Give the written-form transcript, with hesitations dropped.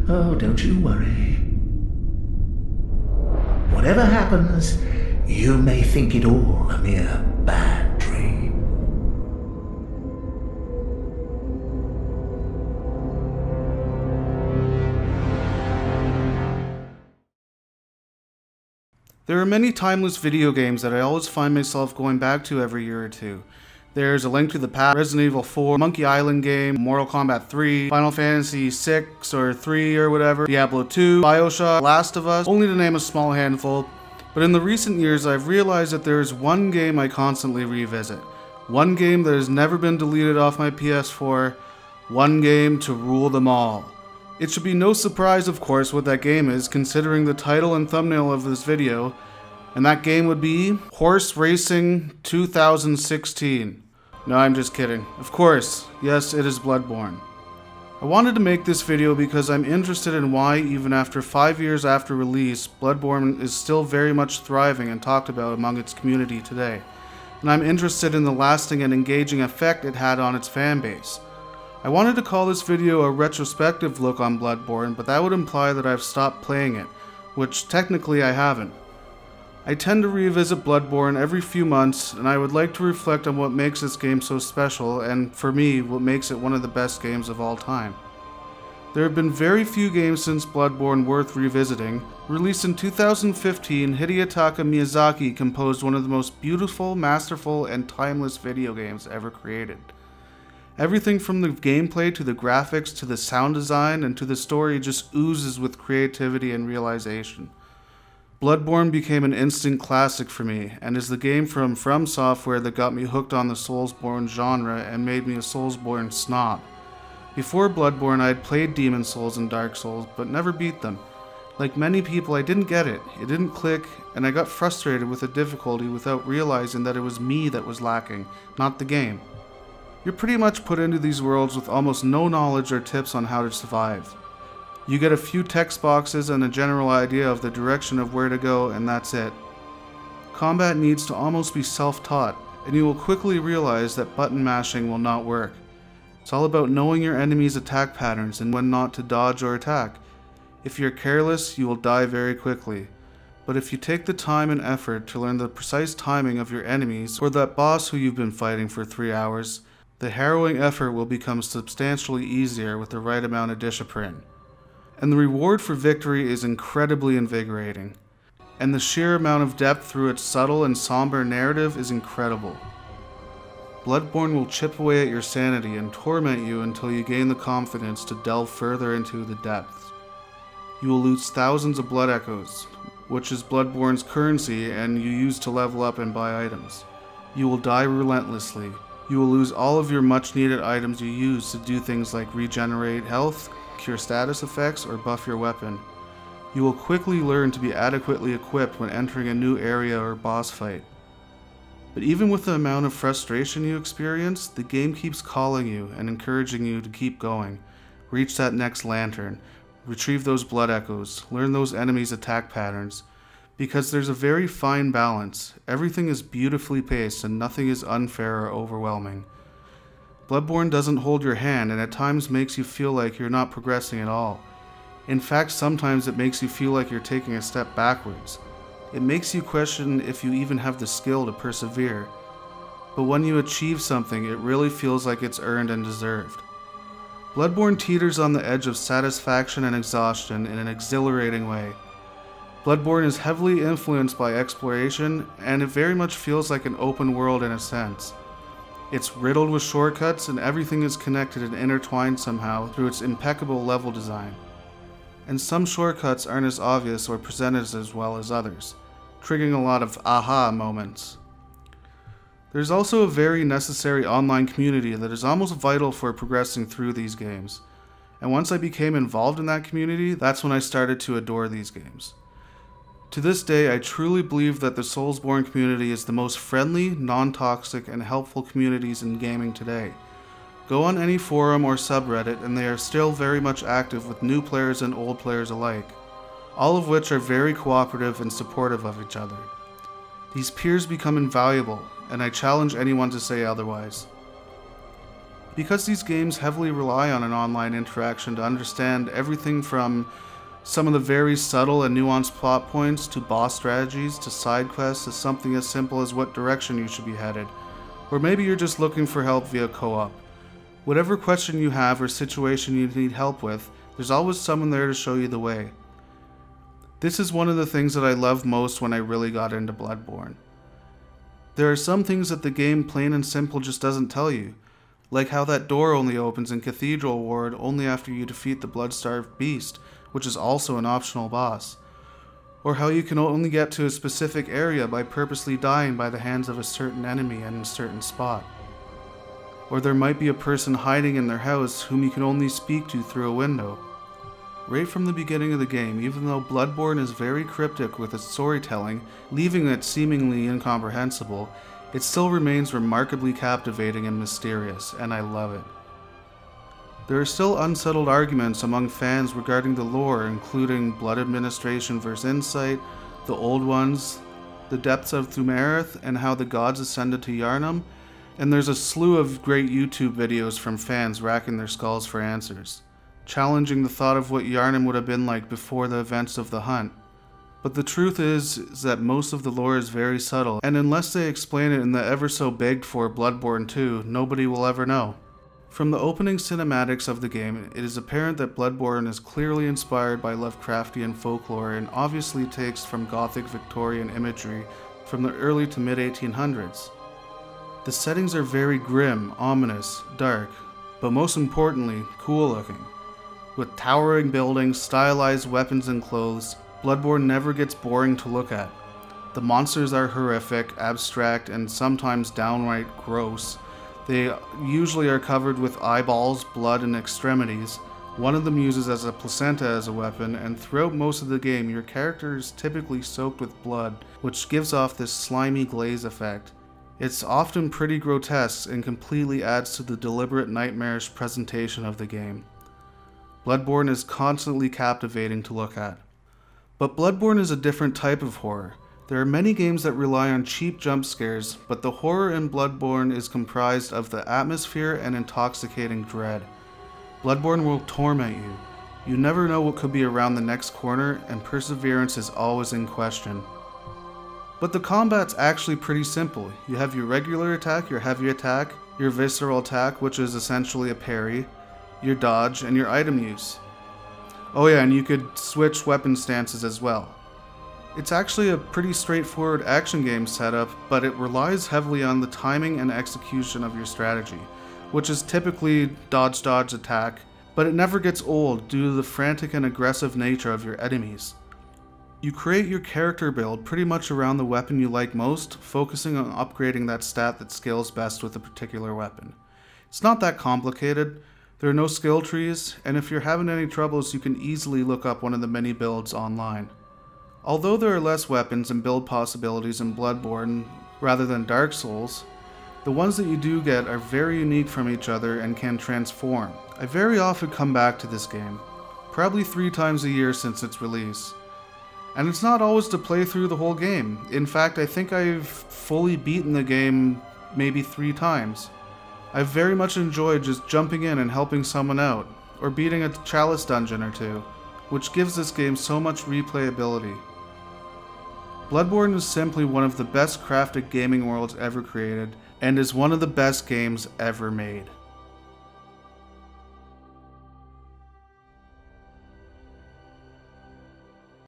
Oh, don't you worry. Whatever happens, you may think it all a mere bad dream. There are many timeless video games that I always find myself going back to every year or two. There's A Link to the Past, Resident Evil 4, Monkey Island game, Mortal Kombat 3, Final Fantasy 6 or 3 or whatever, Diablo 2, Bioshock, Last of Us, only to name a small handful. But in the recent years, I've realized that there is one game I constantly revisit. One game that has never been deleted off my PS4. One game to rule them all. It should be no surprise, of course, what that game is, considering the title and thumbnail of this video, and that game would be Horse Racing 2016. No, I'm just kidding. Of course, yes, it is Bloodborne. I wanted to make this video because I'm interested in why, even after 5 years after release, Bloodborne is still very much thriving and talked about among its community today. And I'm interested in the lasting and engaging effect it had on its fanbase. I wanted to call this video a retrospective look on Bloodborne, but that would imply that I've stopped playing it, which technically I haven't. I tend to revisit Bloodborne every few months, and I would like to reflect on what makes this game so special, and for me, what makes it one of the best games of all time. There have been very few games since Bloodborne worth revisiting. Released in 2015, Hidetaka Miyazaki composed one of the most beautiful, masterful, and timeless video games ever created. Everything from the gameplay to the graphics to the sound design and to the story just oozes with creativity and realization. Bloodborne became an instant classic for me, and is the game from Software that got me hooked on the Soulsborne genre and made me a Soulsborne snob. Before Bloodborne, I had played Demon Souls and Dark Souls, but never beat them. Like many people, I didn't get it, didn't click, and I got frustrated with the difficulty without realizing that it was me that was lacking, not the game. You're pretty much put into these worlds with almost no knowledge or tips on how to survive. You get a few text boxes and a general idea of the direction of where to go, and that's it. Combat needs to almost be self-taught, and you will quickly realize that button mashing will not work. It's all about knowing your enemy's attack patterns and when not to dodge or attack. If you're careless, you will die very quickly. But if you take the time and effort to learn the precise timing of your enemies, or that boss who you've been fighting for 3 hours, the harrowing effort will become substantially easier with the right amount of discipline. And the reward for victory is incredibly invigorating. And the sheer amount of depth through its subtle and somber narrative is incredible. Bloodborne will chip away at your sanity and torment you until you gain the confidence to delve further into the depths. You will lose thousands of blood echoes, which is Bloodborne's currency and you use to level up and buy items. You will die relentlessly. You will lose all of your much needed items you use to do things like regenerate health, cure status effects, or buff your weapon. You will quickly learn to be adequately equipped when entering a new area or boss fight. But even with the amount of frustration you experience, the game keeps calling you and encouraging you to keep going. Reach that next lantern, retrieve those blood echoes, learn those enemies' attack patterns. Because there's a very fine balance. Everything is beautifully paced and nothing is unfair or overwhelming. Bloodborne doesn't hold your hand and at times makes you feel like you're not progressing at all. In fact, sometimes it makes you feel like you're taking a step backwards. It makes you question if you even have the skill to persevere. But when you achieve something, it really feels like it's earned and deserved. Bloodborne teeters on the edge of satisfaction and exhaustion in an exhilarating way. Bloodborne is heavily influenced by exploration, and it very much feels like an open world in a sense. It's riddled with shortcuts and everything is connected and intertwined somehow through its impeccable level design. And some shortcuts aren't as obvious or presented as well as others, triggering a lot of aha moments. There's also a very necessary online community that is almost vital for progressing through these games. And once I became involved in that community, that's when I started to adore these games. To this day, I truly believe that the Soulsborne community is the most friendly, non-toxic, and helpful communities in gaming today. Go on any forum or subreddit and they are still very much active with new players and old players alike, all of which are very cooperative and supportive of each other. These peers become invaluable, and I challenge anyone to say otherwise. Because these games heavily rely on an online interaction to understand everything from some of the very subtle and nuanced plot points to boss strategies to side quests to something as simple as what direction you should be headed. Or maybe you're just looking for help via co-op. Whatever question you have or situation you need help with, there's always someone there to show you the way. This is one of the things that I loved most when I really got into Bloodborne. There are some things that the game plain and simple just doesn't tell you, like how that door only opens in Cathedral Ward only after you defeat the blood-starved beast, which is also an optional boss, or how you can only get to a specific area by purposely dying by the hands of a certain enemy in a certain spot. Or there might be a person hiding in their house whom you can only speak to through a window. Right from the beginning of the game, even though Bloodborne is very cryptic with its storytelling, leaving it seemingly incomprehensible, it still remains remarkably captivating and mysterious, and I love it. There are still unsettled arguments among fans regarding the lore, including blood administration versus insight, the old ones, the depths of Thumarith, and how the gods ascended to Yharnam, and there's a slew of great YouTube videos from fans racking their skulls for answers, challenging the thought of what Yharnam would have been like before the events of the hunt. But the truth is that most of the lore is very subtle, and unless they explain it in the ever so begged for Bloodborne 2, nobody will ever know. From the opening cinematics of the game, it is apparent that Bloodborne is clearly inspired by Lovecraftian folklore and obviously takes from Gothic Victorian imagery from the early to mid-1800s. The settings are very grim, ominous, dark, but most importantly, cool looking. With towering buildings, stylized weapons and clothes, Bloodborne never gets boring to look at. The monsters are horrific, abstract, and sometimes downright gross. They usually are covered with eyeballs, blood, and extremities. One of them uses as a placenta as a weapon, and throughout most of the game your character is typically soaked with blood, which gives off this slimy glaze effect. It's often pretty grotesque and completely adds to the deliberate nightmarish presentation of the game. Bloodborne is constantly captivating to look at. But Bloodborne is a different type of horror. There are many games that rely on cheap jump scares, but the horror in Bloodborne is comprised of the atmosphere and intoxicating dread. Bloodborne will torment you. You never know what could be around the next corner, and perseverance is always in question. But the combat's actually pretty simple. You have your regular attack, your heavy attack, your visceral attack, which is essentially a parry, your dodge, and your item use. Oh yeah, and you could switch weapon stances as well. It's actually a pretty straightforward action game setup, but it relies heavily on the timing and execution of your strategy, which is typically dodge, attack, but it never gets old due to the frantic and aggressive nature of your enemies. You create your character build pretty much around the weapon you like most, focusing on upgrading that stat that scales best with a particular weapon. It's not that complicated. There are no skill trees, and if you're having any troubles, you can easily look up one of the many builds online. Although there are less weapons and build possibilities in Bloodborne rather than Dark Souls, the ones that you do get are very unique from each other and can transform. I very often come back to this game, probably 3 times a year since its release. And it's not always to play through the whole game. In fact, I think I've fully beaten the game maybe 3 times. I've very much enjoyed just jumping in and helping someone out, or beating a chalice dungeon or 2, which gives this game so much replayability. Bloodborne is simply one of the best crafted gaming worlds ever created, and is one of the best games ever made.